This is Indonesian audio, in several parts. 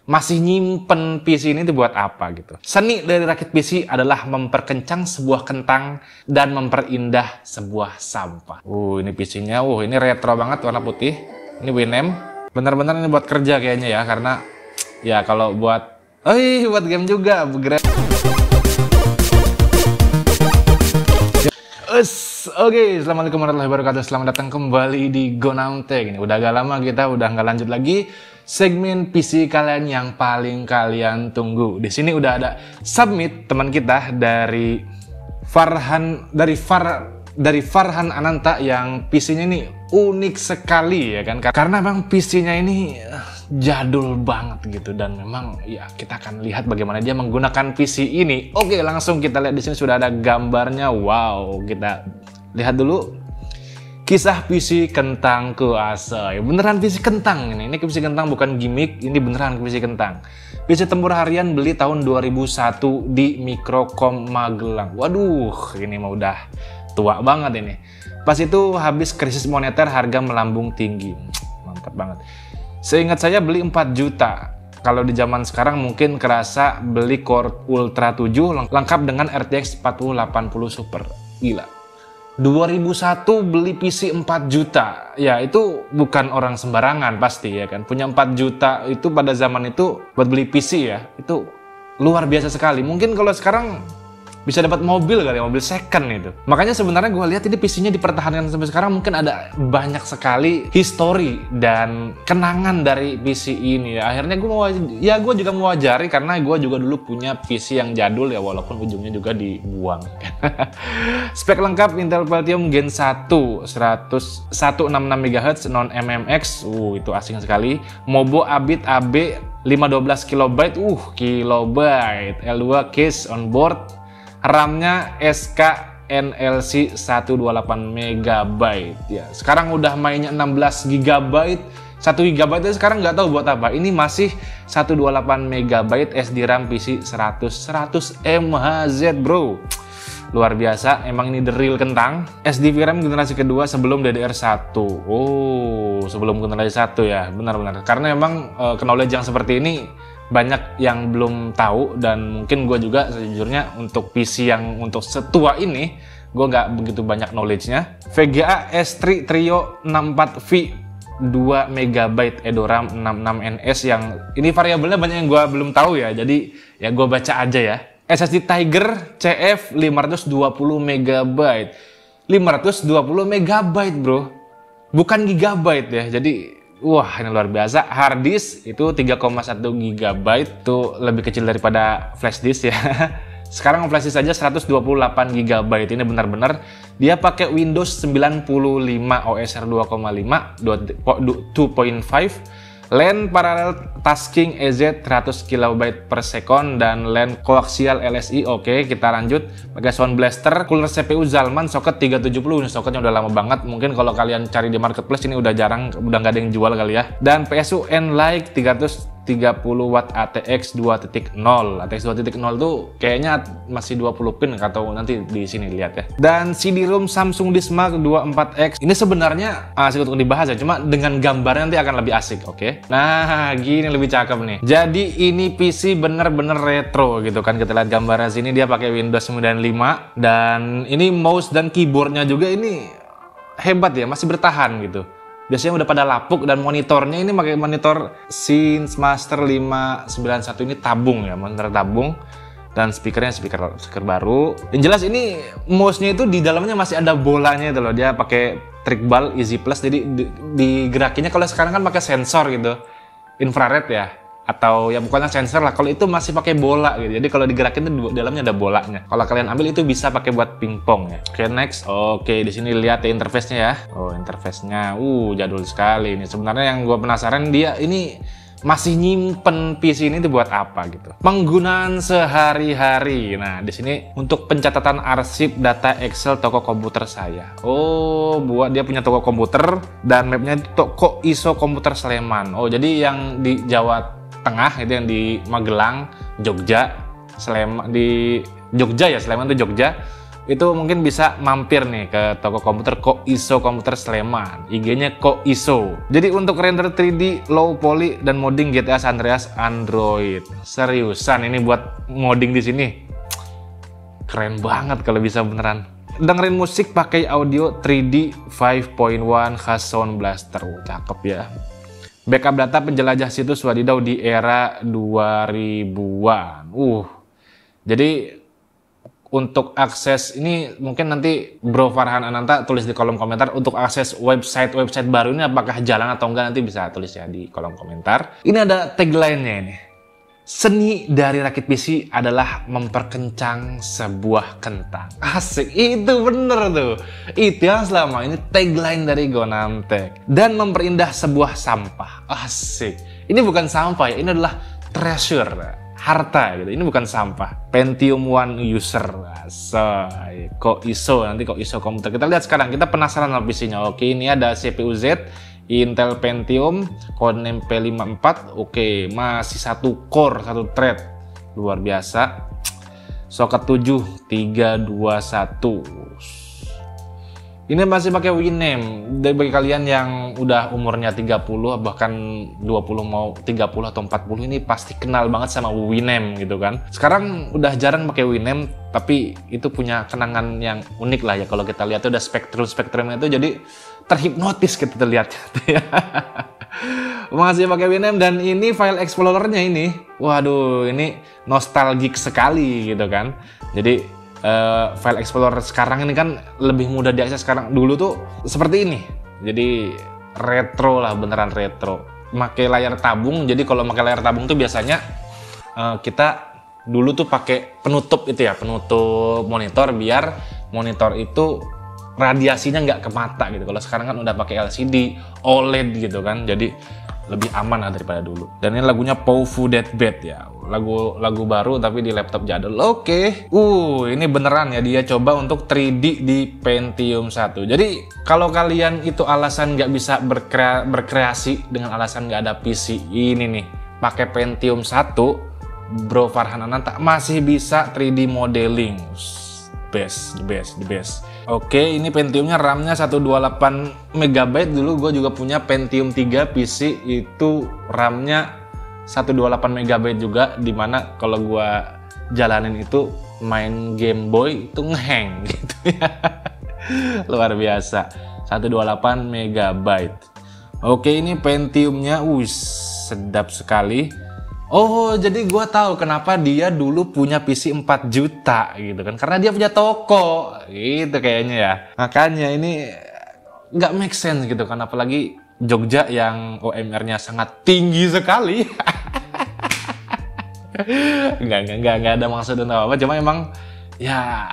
masih nyimpen PC ini buat apa gitu. Seni dari rakit PC adalah memperkencang sebuah kentang dan memperindah sebuah sampah. Ini PC-nya, ini retro banget warna putih. Ini Winem. Bener-bener ini buat kerja kayaknya ya, karena ya kalau buat buat game juga. Oke, assalamualaikum warahmatullahi wabarakatuh. Selamat datang kembali di GoNamTech. Ini udah agak lama kita udah nggak lanjut lagi segmen PC kalian yang paling kalian tunggu. Di sini udah ada submit teman kita dari Farhan Farhan Ananta yang PC-nya ini unik sekali ya kan, karena memang PC-nya ini jadul banget gitu, dan memang ya kita akan lihat bagaimana dia menggunakan PC ini. Oke, langsung kita lihat. Di sini sudah ada gambarnya. Wow, kita lihat dulu kisah PC kentang kuasa. Ya, beneran PC kentang ini PC kentang, bukan gimmick, ini beneran PC kentang. PC tempur harian, beli tahun 2001 di Microcom Magelang. Waduh, ini mah udah tua banget ini. Pas itu habis krisis moneter, harga melambung tinggi. Mantap banget. Seingat saya beli 4 juta. Kalau di zaman sekarang mungkin kerasa. Beli Core Ultra 7 lengkap dengan RTX 4080 Super. Gila. 2001 beli PC 4 juta. Ya itu bukan orang sembarangan pasti ya kan. Punya 4 juta itu pada zaman itu buat beli PC ya. Itu luar biasa sekali. Mungkin kalau sekarang bisa dapat mobil kali ya, mobil second itu. Makanya sebenarnya gue lihat ini PC-nya dipertahankan sampai sekarang, mungkin ada banyak sekali history dan kenangan dari PC ini. Akhirnya gue juga mewajari, karena gue juga dulu punya PC yang jadul ya, walaupun ujungnya juga dibuang. Spek lengkap Intel Pentium Gen 1 166 MHz non MMX. Itu asing sekali. Mobo Abit AB 512 KB. Kilobyte. L2 case on board. RAM-nya SK NLC 128 MB ya. Sekarang udah mainnya 16 GB. 1 GB itu sekarang nggak tahu buat apa. Ini masih 128 MB SD RAM PC 100 MHz bro. Luar biasa, emang ini the real kentang. SD VRAM generasi kedua sebelum DDR1. Sebelum generasi 1 ya, benar-benar. Karena emang knowledge yang seperti ini banyak yang belum tahu, dan mungkin gue juga sejujurnya untuk PC yang untuk setua ini gue nggak begitu banyak knowledge-nya. VGA S3 Trio 64V 2 MB EDORAM 66NS, yang ini variabelnya banyak yang gue belum tahu ya, jadi ya gue baca aja ya. SSD Tiger CF 520 MB 520 MB bro, bukan gigabyte ya. Jadi wah, ini luar biasa. Hard disk itu 3,1 GB, itu lebih kecil daripada flash disk ya. Sekarang flash disk saja 128 GB. Ini benar-benar dia pakai Windows 95 OS R2.5 2.5, LAN parallel tasking EZ 100 KB per second, dan LAN koaksial LSI. Oke, kita lanjut. Pakai Sound Blaster, cooler CPU Zalman, soket 370. Ini soketnya udah lama banget. Mungkin kalau kalian cari di marketplace ini udah jarang, udah nggak ada yang jual kali ya. Dan PSU Nlight 330 Watt ATX 2.0. ATX 2.0 tuh kayaknya masih 20 pin, atau nanti di sini lihat ya. Dan CD-ROM Samsung Dismark 24X. Ini sebenarnya asik untuk dibahas ya, cuma dengan gambarnya nanti akan lebih asik, oke? Nah, gini lebih cakep nih. Jadi ini PC bener-bener retro gitu kan. Kita lihat gambarnya sini, dia pakai Windows 95, dan ini mouse dan keyboardnya juga ini hebat ya, masih bertahan gitu. Biasanya udah pada lapuk, dan monitornya ini pakai monitor Sins Master 591, ini tabung ya, monitor tabung, dan speaker baru. Yang jelas ini mouse-nya itu di dalamnya masih ada bolanya itu loh. Dia pakai trackball Easy Plus, jadi digerakinnya kalau sekarang kan pakai sensor gitu, infrared ya, atau ya bukannya sensor lah. Kalau itu masih pakai bola gitu. Jadi kalau digerakin itu di dalamnya ada bolanya. Kalau kalian ambil itu bisa pakai buat pingpong ya. Oke, next. Oke, di sini lihat ya interface-nya ya. Interface-nya jadul sekali ini. Sebenarnya yang gue penasaran, dia ini masih nyimpen PC ini tuh buat apa gitu. Penggunaan sehari-hari. Nah, di sini untuk pencatatan arsip data Excel toko komputer saya. Buat dia punya toko komputer, dan mapnya toko ISO komputer Sleman. Jadi yang di Jawa Tengah itu, yang di Magelang, Jogja, Sleman di Jogja ya, Sleman itu Jogja. itu mungkin bisa mampir nih ke toko komputer Koiso Komputer Sleman. IG-nya Koiso. Jadi untuk render 3D, low poly dan modding GTA San Andreas Android. Seriusan ini buat modding di sini. Keren banget kalau bisa beneran. Dengerin musik pakai audio 3D 5.1 khas Sound Blaster. Cakep ya. Backup data penjelajah situs wadidaw di era 2000-an. Jadi untuk akses ini mungkin nanti Bro Farhan Ananta tulis di kolom komentar untuk akses website baru ini apakah jalan atau enggak, nanti bisa tulis ya di kolom komentar. Ini ada tagline-nya ini. Seni dari rakit PC adalah memperkencang sebuah kentang. Asik, itu bener tuh. Itu yang selama ini tagline dari GoNamTech. Dan memperindah sebuah sampah. Asik. Ini bukan sampah ya, ini adalah treasure. Harta gitu, ini bukan sampah. Pentium One user. Asik. Koiso, nanti Koiso komputer. Kita lihat sekarang, kita penasaran sama PC-nya. Oke, ini ada CPU Z. Intel Pentium, Codename P54, oke, masih satu core, satu thread, luar biasa. Soket 7, 321. Ini masih pakai Winamp. Dan bagi kalian yang udah umurnya 30, bahkan 20 mau 30 atau 40, ini pasti kenal banget sama Winamp gitu kan. Sekarang udah jarang pakai Winamp, tapi itu punya kenangan yang unik lah ya. Kalau kita lihat tuh udah spektrum-spektrumnya itu jadi terhipnotis kita lihat ya. Masih pakai Winamp dan ini file explorernya ini. Waduh, ini nostalgic sekali gitu kan. Jadi file explorer sekarang ini kan lebih mudah diakses sekarang. Dulu tuh seperti ini. Jadi retro lah, beneran retro. Pakai layar tabung. Jadi kalau pakai layar tabung tuh biasanya kita dulu tuh pakai penutup itu ya, penutup monitor biar monitor itu radiasinya nggak ke mata gitu. Kalau sekarang kan udah pakai LCD, OLED gitu kan, jadi lebih aman lah daripada dulu. Dan ini lagunya Powfu Deathbed ya, lagu baru tapi di laptop jadul. Oke. Ini beneran ya, dia coba untuk 3D di Pentium 1. Jadi kalau kalian itu alasan nggak bisa berkreasi dengan alasan nggak ada PC, ini nih pakai Pentium 1, Bro Farhan Ananta masih bisa 3D modeling. The best. Oke, ini Pentiumnya RAM-nya 128 MB. Dulu gue juga punya Pentium 3 PC, itu RAM-nya 128 MB juga, dimana kalau gue jalanin itu main Game Boy itu ngehang gitu ya. Luar biasa, 128 MB. Oke, ini Pentiumnya, sedap sekali. Oh, jadi gue tahu kenapa dia dulu punya PC 4 juta gitu kan. Karena dia punya toko gitu kayaknya ya. Makanya ini nggak make sense gitu kan. Apalagi Jogja yang OMR-nya sangat tinggi sekali. Nggak ada maksud atau apa. Cuma emang ya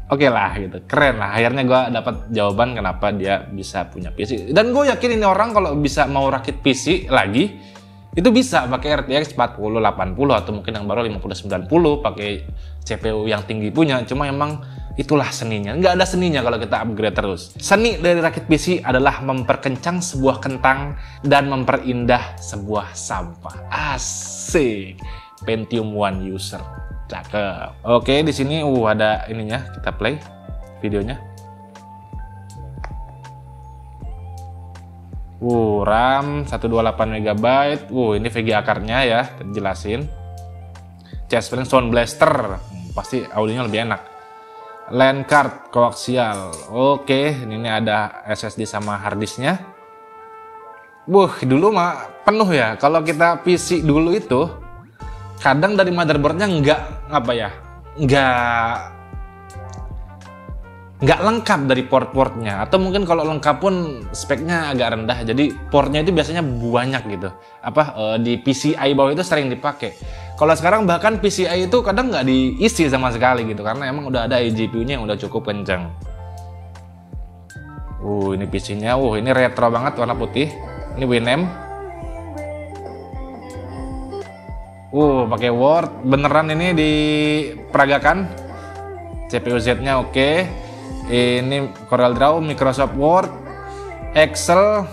oke lah gitu. Keren lah. Akhirnya gue dapat jawaban kenapa dia bisa punya PC. Dan gue yakin ini orang kalau bisa mau rakit PC lagi, itu bisa pakai RTX 4080 atau mungkin yang baru 5090 pakai CPU yang tinggi punya. Cuma emang itulah seninya. Nggak ada seninya kalau kita upgrade terus. Seni dari rakit PC adalah memperkencang sebuah kentang dan memperindah sebuah sampah. Asik. Pentium One user. Cakep. Oke, di sini ada ininya. Kita play videonya. RAM 128 MB. Ini VGA card-nya ya, jelasin. Spring Sound Blaster, pasti audionya lebih enak. LAN card koaksial. Oke, ini ada SSD sama harddisknya. Dulu mah penuh ya. Kalau kita PC dulu itu kadang dari motherboardnya nggak lengkap dari port-portnya, atau mungkin kalau lengkap pun speknya agak rendah, jadi portnya itu biasanya banyak gitu. Di PCI bawah itu sering dipakai. Kalau sekarang bahkan PCI itu kadang nggak diisi sama sekali gitu, karena emang udah ada eGPU-nya yang udah cukup kencang. Ini PC-nya, ini retro banget, warna putih. Ini Winamp. Pakai Word, beneran ini diperagakan. CPU Z-nya oke. Ini Corel Draw, Microsoft Word, Excel.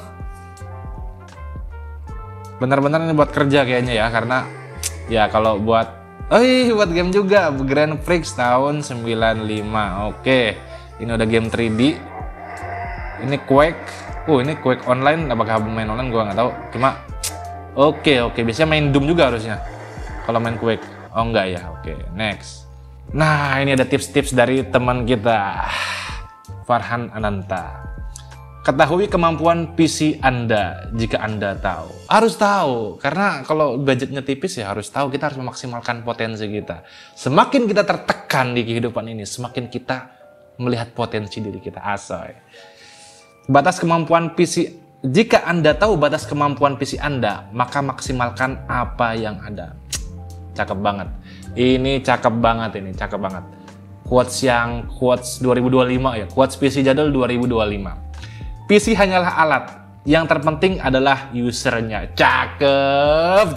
Benar-benar ini buat kerja kayaknya ya, karena ya kalau buat Oh iya, buat game juga, Grand Prix tahun 95. Oke, ini udah game 3D. Ini Quake. Ini Quake online, apakah main online gua nggak tahu. Cuma oke, biasanya main Doom juga harusnya. Kalau main Quake. Oh enggak ya. Oke, next. Nah, ini ada tips-tips dari teman kita, Farhan Ananta. Ketahui kemampuan PC Anda jika Anda tahu. Harus tahu, karena kalau budgetnya tipis ya harus tahu, kita harus memaksimalkan potensi kita. Semakin kita tertekan di kehidupan ini, semakin kita melihat potensi diri kita. Asoy. Batas kemampuan PC, jika Anda tahu batas kemampuan PC Anda, maka maksimalkan apa yang ada. Cakep banget. Ini cakep banget ini, cakep banget. Quotes 2025 ya, quotes PC jadul 2025. PC hanyalah alat, yang terpenting adalah usernya. Cakep.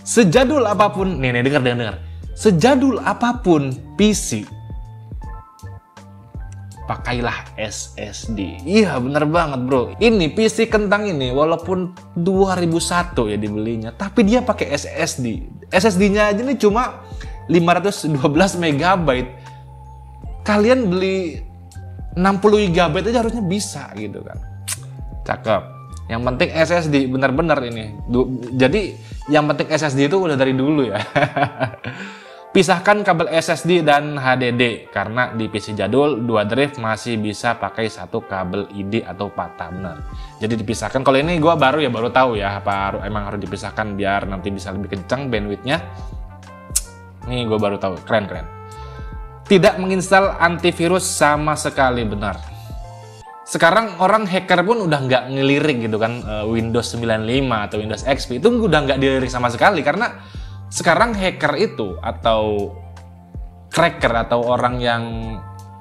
Sejadul apapun, nih dengar. Sejadul apapun PC, pakailah SSD. Iya bener banget bro. Ini PC kentang ini walaupun 2001 ya dibelinya, tapi dia pakai SSD. SSD-nya aja nih cuma 512 MB. Kalian beli 60 GB aja harusnya bisa gitu kan. Cakep. Yang penting SSD, bener-bener ini. Jadi yang penting SSD itu udah dari dulu ya. Pisahkan kabel SSD dan HDD, karena di PC jadul 2 drive masih bisa pakai satu kabel ID atau PATA, bener. Jadi dipisahkan. Kalau ini gua baru tahu ya, apa emang harus dipisahkan biar nanti bisa lebih kencang bandwidthnya. Ini gua baru tahu, keren. Tidak menginstal antivirus sama sekali, benar. Sekarang orang hacker pun udah nggak ngelirik gitu kan, Windows 95 atau Windows XP itu udah nggak dilirik sama sekali, karena sekarang hacker itu atau cracker atau orang yang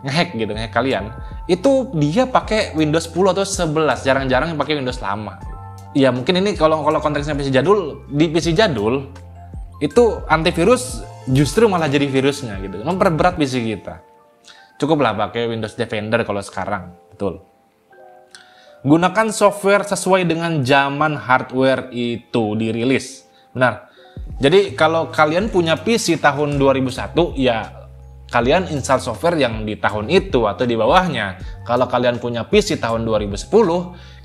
ngehack gitu, ngehack kalian, itu dia pakai Windows 10 atau 11, jarang-jarang yang pakai Windows lama. Ya mungkin ini kalau konteksnya PC jadul, di PC jadul itu antivirus justru malah jadi virusnya gitu, memperberat PC kita. Cukuplah pakai Windows Defender kalau sekarang, betul. Gunakan software sesuai dengan zaman hardware itu dirilis, benar. Jadi kalau kalian punya PC tahun 2001, ya kalian install software yang di tahun itu atau di bawahnya. Kalau kalian punya PC tahun 2010,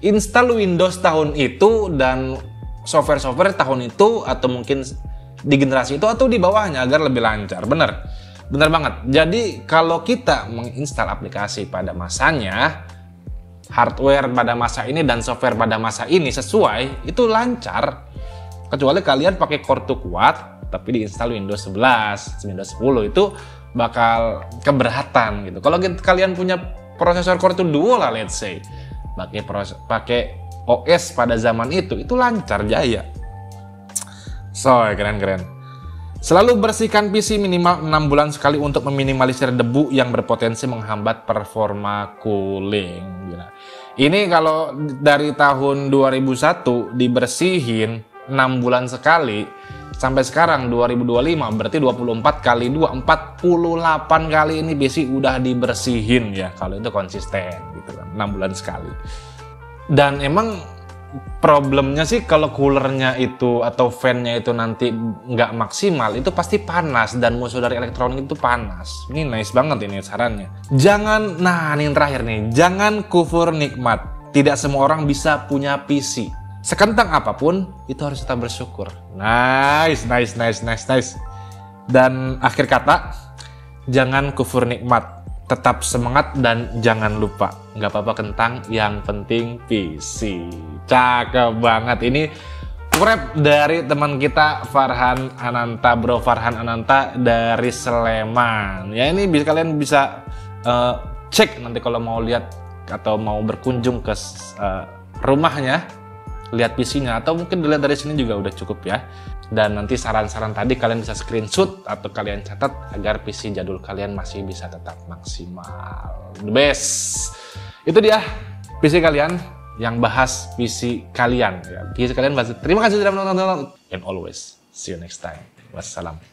install Windows tahun itu dan software-software tahun itu atau mungkin di generasi itu atau di bawahnya agar lebih lancar. Bener banget. Jadi kalau kita menginstal aplikasi pada masanya, hardware pada masa ini dan software pada masa ini sesuai, itu lancar. Kecuali kalian pakai core 2 kuat tapi diinstal Windows 11, Windows 10 itu bakal keberatan gitu. Kalau kalian punya prosesor core 2 lah, let's say, pakai OS pada zaman itu lancar jaya. Keren. Selalu bersihkan PC minimal 6 bulan sekali untuk meminimalisir debu yang berpotensi menghambat performa cooling. Ini kalau dari tahun 2001 dibersihin 6 bulan sekali sampai sekarang 2025, berarti 24 kali 2, 48 kali ini PC udah dibersihin ya, kalau itu konsisten gitu kan, 6 bulan sekali. Dan emang problemnya sih kalau coolernya itu atau fan-nya itu nanti nggak maksimal, itu pasti panas dan musuh dari elektronik itu panas. Ini nice banget ini sarannya. Nah ini yang terakhir nih, jangan kufur nikmat. Tidak semua orang bisa punya PC. Sekentang apapun, itu harus kita bersyukur. Nice. Dan akhir kata, jangan kufur nikmat. Tetap semangat dan jangan lupa, nggak apa-apa kentang, yang penting PC. Cakep banget. Ini rap dari teman kita Farhan Ananta, bro Farhan Ananta dari Sleman. Ya ini kalian bisa cek nanti kalau mau lihat atau mau berkunjung ke rumahnya, lihat PC-nya, atau mungkin dilihat dari sini juga udah cukup ya. Dan nanti saran-saran tadi kalian bisa screenshot atau kalian catat agar PC jadul kalian masih bisa tetap maksimal. The best. Itu dia PC kalian, yang bahas PC kalian. Ya, PC kalian bahas. Terima kasih sudah menonton. And always see you next time. Wassalam.